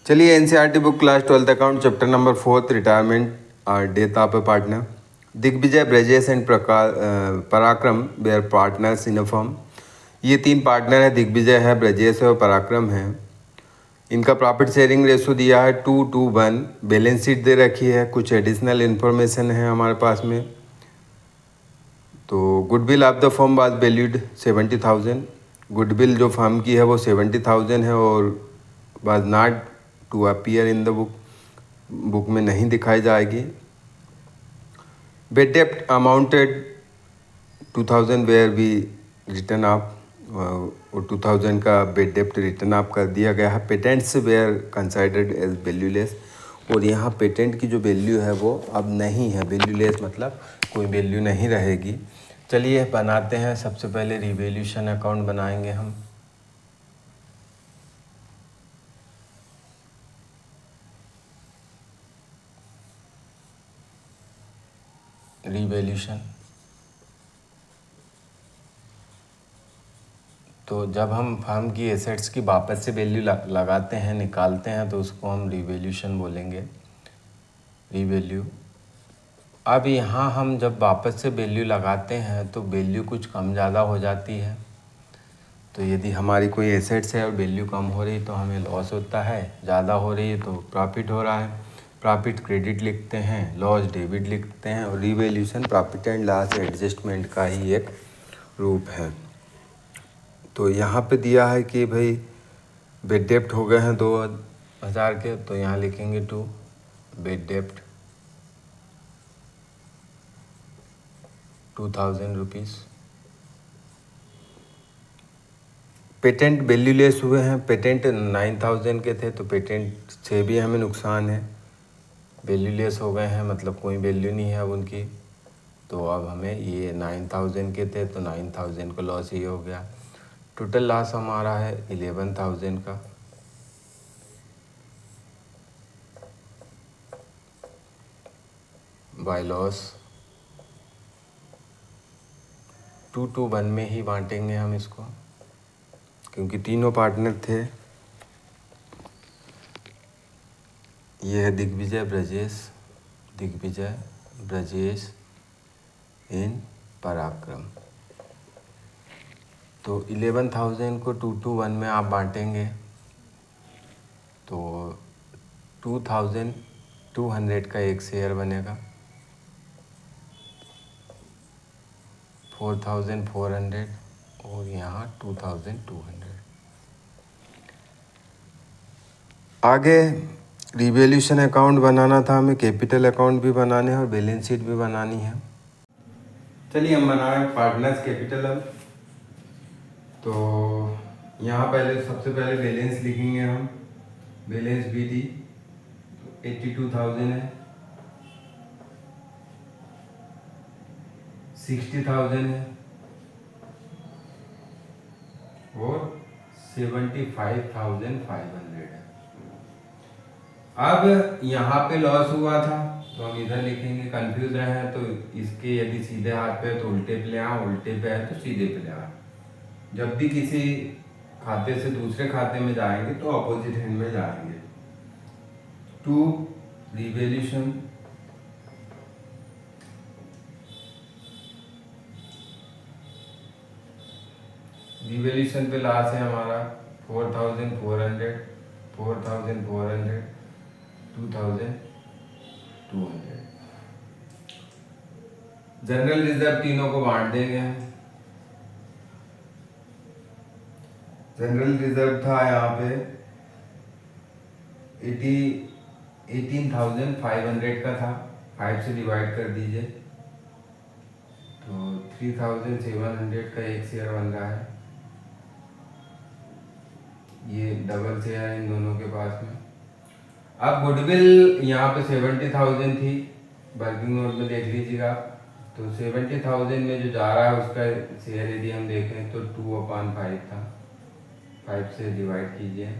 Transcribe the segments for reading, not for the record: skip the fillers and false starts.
चलिए NCERT book class 12th account chapter number 4 retirement death of a partner. Digvijay, Brajesh and Parakram were partners in a firm. ये तीन partner है, दिग्विजय है, ब्रजेश है और पराक्रम है। इनका प्रॉफिट शेयरिंग रेशो दिया है 2:1। बैलेंस शीट दे रखी है, कुछ एडिशनल इन्फॉर्मेशन है हमारे पास में। तो goodwill of the firm was valued 70,000। Goodwill जो फर्म की है वो 70,000 है और was not to appear in the book में नहीं दिखाई जाएगी। बेड डेप्ट amounted 2000 were we written off, और 2000 का बेड डेप्ट रिटर्न ऑफ कर दिया गया है। Patents were considered as valueless, और यहाँ पेटेंट की जो वैल्यू है वो अब नहीं है, वैल्यूलेस मतलब कोई वैल्यू नहीं रहेगी। चलिए बनाते हैं। सबसे पहले रिवैल्यूएशन अकाउंट बनाएंगे हम। रिवैल्यूएशन, तो जब हम फर्म की एसेट्स की वापस से वैल्यू लगाते हैं, निकालते हैं, तो उसको हम रिवैल्यूएशन बोलेंगे, रिवैल्यू। अब यहाँ हम जब वापस से वैल्यू लगाते हैं तो वैल्यू कुछ कम ज़्यादा हो जाती है। तो यदि हमारी कोई एसेट्स है और वैल्यू कम हो रही तो हमें लॉस होता है, ज़्यादा हो रही है तो प्रॉफिट हो रहा है। प्रॉफिट क्रेडिट लिखते हैं, लॉस डेबिट लिखते हैं, और revaluation profit and loss adjustment का ही एक रूप है। तो यहाँ पे दिया है कि भाई बेड डेप्ट हो गए हैं 2000 के, तो यहाँ लिखेंगे 2 बेड डेप्ट 2000 रुपीज़। पेटेंट वैल्यूलेस हुए हैं, पेटेंट 9000 के थे तो पेटेंट से भी हमें नुकसान है। वैल्यूलेस हो गए हैं मतलब कोई वैल्यू नहीं है अब उनकी। तो अब हमें ये 9000 के थे तो 9000 का लॉस ये हो गया। टोटल लॉस हमारा है 11,000 का। बाय लॉस 2:1 में ही बांटेंगे हम इसको, क्योंकि तीनों पार्टनर थे। ये है दिग्विजय, ब्रजेश इन पराक्रम। तो 11,000 को 2:1 में आप बांटेंगे तो 2,200 का एक शेयर बनेगा, 4,400 और यहाँ 2,200। आगे रिवैल्यूएशन अकाउंट बनाना था हमें, कैपिटल अकाउंट भी बनाने हैं और बैलेंस शीट भी बनानी है। चलिए हम बना रहे हैं पार्टनर्स कैपिटल। अब तो यहाँ पहले सबसे पहले बैलेंस लिखेंगे हम। बैलेंस BD 82,000 है, 60,000 है और 75,500 है। अब यहाँ पे लॉस हुआ था तो हम इधर लिखेंगे। कंफ्यूज रहे हैं तो इसके यदि सीधे हाथ पे है तो उल्टे पे ले आओ, उल्टे पे है तो सीधे पे ले आओ। जब भी किसी खाते से दूसरे खाते में जाएंगे तो अपोजिट हैंड में जाएंगे। टू रिवैल्यूएशन रिवैल्यूएशन पे लॉस है हमारा 4,400, 4,400, 2,200। जनरल रिजर्व तीनों को बांट देंगे हम। जनरल रिजर्व था यहाँ पे 18,500 का था, 5 से डिवाइड कर दीजिए तो 3,700 का एक शेयर बन रहा है। ये डबल शेयर है इन दोनों के पास में। अब गुडविल यहाँ पे 70,000 थी, वर्किंग नोट में देख लीजिएगा। तो 70,000 में जो जा रहा है उसका शेयर यदि हम देखें तो 2/5 था, 5 से डिवाइड कीजिए।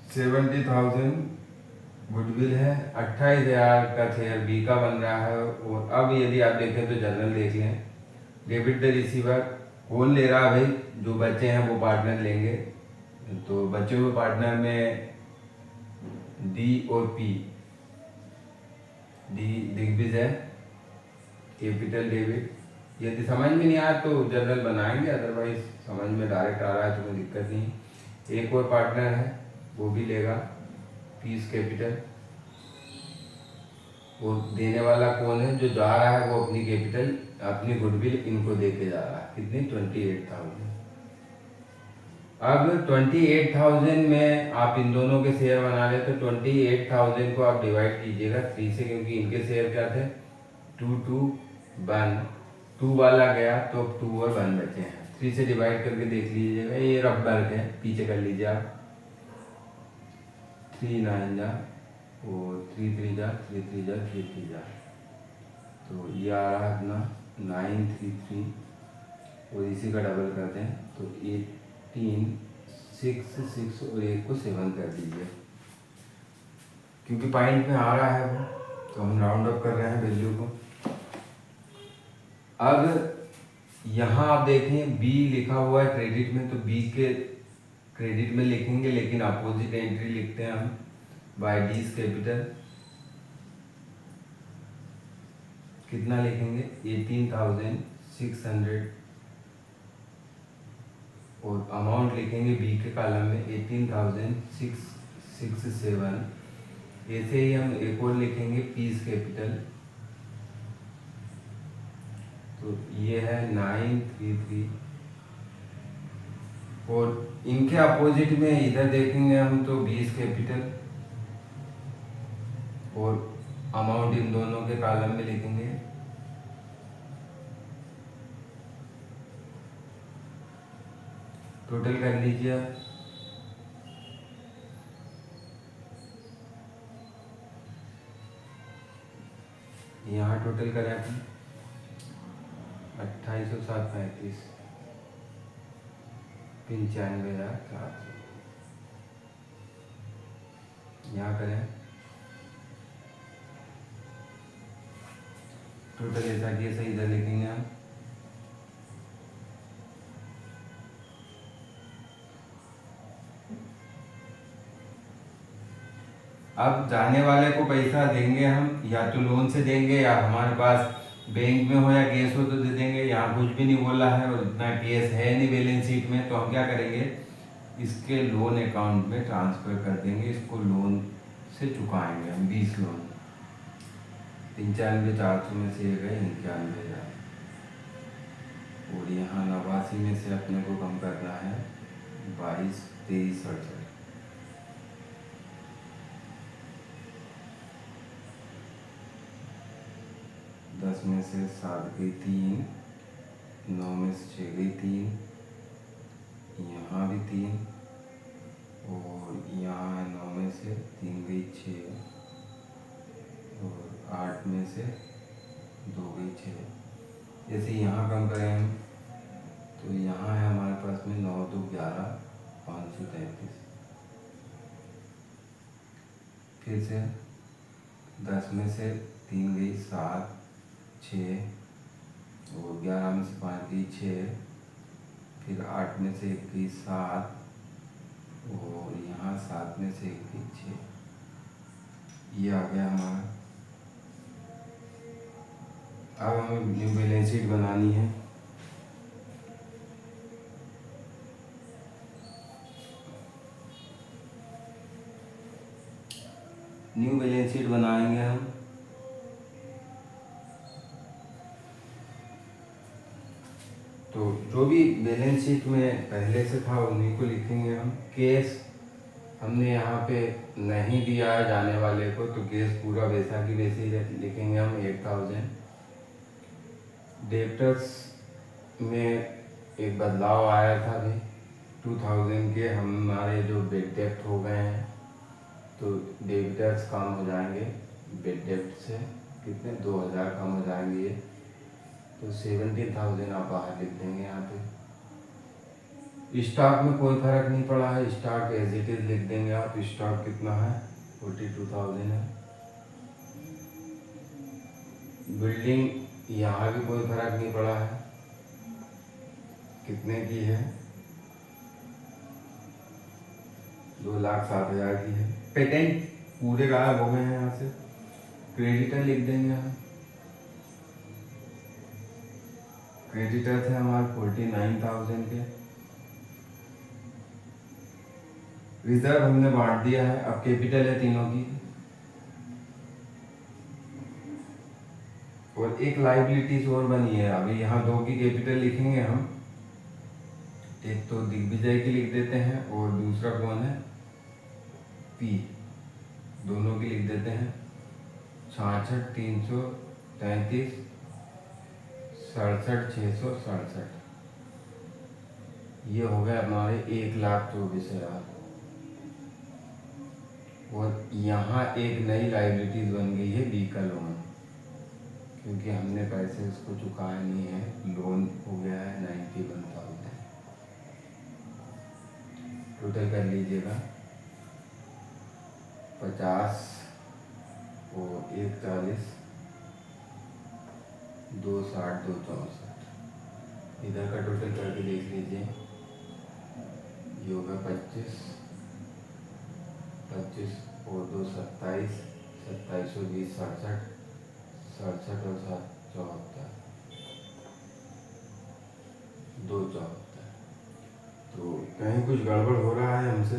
$70,000 गुडविल है 28,000 का शेयर बी का बन रहा है। और अब यदि आप देखें तो जनरल देख लें, डेबिट द रिसीवर कौन ले रहा है भाई, जो बच्चे हैं वो पार्टनर लेंगे। तो बचे हुए पार्टनर में डी और P. D Digvijay, capital debit. यदि समझ में नहीं आया तो जनरल बनाएंगे, अदरवाइज समझ में डायरेक्ट आ रहा है तो कोई दिक्कत नहीं। एक और पार्टनर है वो भी लेगा पीस कैपिटल। वो देने वाला कौन है, जो जा रहा है वो अपनी कैपिटल अपनी गुडविल इनको दे के जा रहा है। कितनी 28,000। अब 28,000 में आप इन दोनों के शेयर बना ले तो 28,000 को आप डिवाइड कीजिएगा 3 से, क्योंकि इनके शेयर क्या थे 2 2 1, 2 वाला गया तो अब 2 और 1 बचे हैं। 3 से डिवाइड करके देख लीजिएगा, ये रफ वर्क है, पीछे कर लीजिए आप। 3 9 जा और 3 3 जा 3 3 जा 3 3 जा, तो ये आ रहा है अपना 9 3 3 और इसी का डबल करते हैं तो 18 6 6 और 1 को 7 कर दीजिए, क्योंकि पॉइंट में आ रहा है वो तो हम राउंड अप कर रहे हैं वैल्यू को। अब यहाँ आप देखें बी लिखा हुआ है क्रेडिट में, तो बी के क्रेडिट में लिखेंगे, लेकिन अपोजिट एंट्री लिखते हैं हम बाय डीज कैपिटल। कितना लिखेंगे 18,600 और अमाउंट लिखेंगे बी के कॉलम में 18,667। ऐसे ही हम एक और लिखेंगे पीस कैपिटल, तो ये है 933 और इनके अपोजिट में इधर देखेंगे हम तो 20 कैपिटल और अमाउंट इन दोनों के कॉलम में लिखेंगे। टोटल कर लीजिए यहाँ टोटल करें अपन 28,735 95,400। यहाँ करें टोटल ऐसा कि ऐसा इधर लिखेंगे हम। अब जाने वाले को पैसा देंगे हम, या तो लोन से देंगे या हमारे पास बैंक में हो या कैश हो तो दे देंगे। यहाँ कुछ भी नहीं बोला है और इतना कैश है नहीं बैलेंस शीट में, तो हम क्या करेंगे इसके लोन अकाउंट में ट्रांसफ़र कर देंगे, इसको लोन से चुकाएंगे हम 20 लोन। 95,400 में से गए 91,000 और यहाँ 89 में से अपने को कम करना है 22 23 68। 10 में से 7 गई 3, 9 में से 6 गई 3, यहाँ भी 3 और यहाँ 9 में से 3 गई 6 और 8 में से 2 गई 6। जैसे यहाँ कम करें हम तो यहाँ है हमारे पास में 9 2 11 533। फिर से 10 में से 3 गई 7 6 और 11 में से 5 गई 6, फिर 8 में से 1 गई 7 और यहाँ 7 में से 1 गई 6। ये आ गया हमारा। अब हमें न्यू बैलेंस शीट बनानी है। न्यू बैलेंस शीट बनाएंगे हम। तो जो भी बैलेंस शीट में पहले से था उन्हीं को लिखेंगे हम। केस हमने यहाँ पे नहीं दिया है जाने वाले को, तो केस पूरा वैसा की वैसे ही लिखेंगे हम 8,000। डेब्टर्स में एक बदलाव आया था अभी 2,000 के, हमारे जो बेड डेप्ट हो गए हैं तो डेब्टर्स कम हो जाएंगे बेड डेप्ट से। कितने 2,000 कम हो जाएंगे ये, तो 17,000 आप बाहर लिख देंगे यहाँ पे। स्टॉक में कोई फर्क नहीं पड़ा है, स्टॉक एज इट इज लिख देंगे आप। स्टॉक कितना है 42,000 है। बिल्डिंग यहाँ भी कोई फर्क नहीं पड़ा है, कितने की है, 2,07,000 की है। पेटेंट पूरे गायब हो गए हैं यहाँ से, क्रेडिटर लिख देंगे हम। क्रेडिटर थे हमारे 49,000 के। रिजर्व हमने बांट दिया है, अब कैपिटल है तीनों की। और एक लाइबिलिटीज और बनी है, अभी यहाँ 2 की कैपिटल लिखेंगे हम। एक तो दिग्विजय की लिख देते हैं और दूसरा कौन है, पी, दोनों की लिख देते हैं। 66,333 67,667, ये हो गया हमारे 1,24,000। और यहाँ एक नई लाइबिलिटीज बन गई है, व्हीकल लोन, क्योंकि हमने पैसे उसको चुकाया नहीं है, लोन हो गया है 91,000। टोटल कर लीजिएगा 50 और 1,40, 2,60, 2,64। इधर का टोटल करके देख लीजिए, ये होगा 25 और 2 27, 27 और 20 67, 67 और 7 74, 2 74। तो कहीं कुछ गड़बड़ हो रहा है हमसे,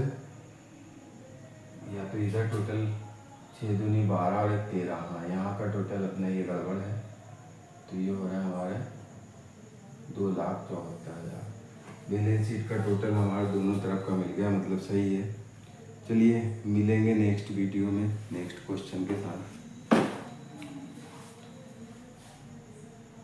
या तो इधर टोटल 6 दूनी 12 और 1 13, हाँ यहाँ का टोटल अपना ये गड़बड़ है। तो ये हो रहा है हमारे 2,74,000। बैलेंस शीट का टोटल हमारे दोनों तरफ का मिल गया, मतलब सही है। चलिए मिलेंगे नेक्स्ट वीडियो में नेक्स्ट क्वेश्चन के साथ।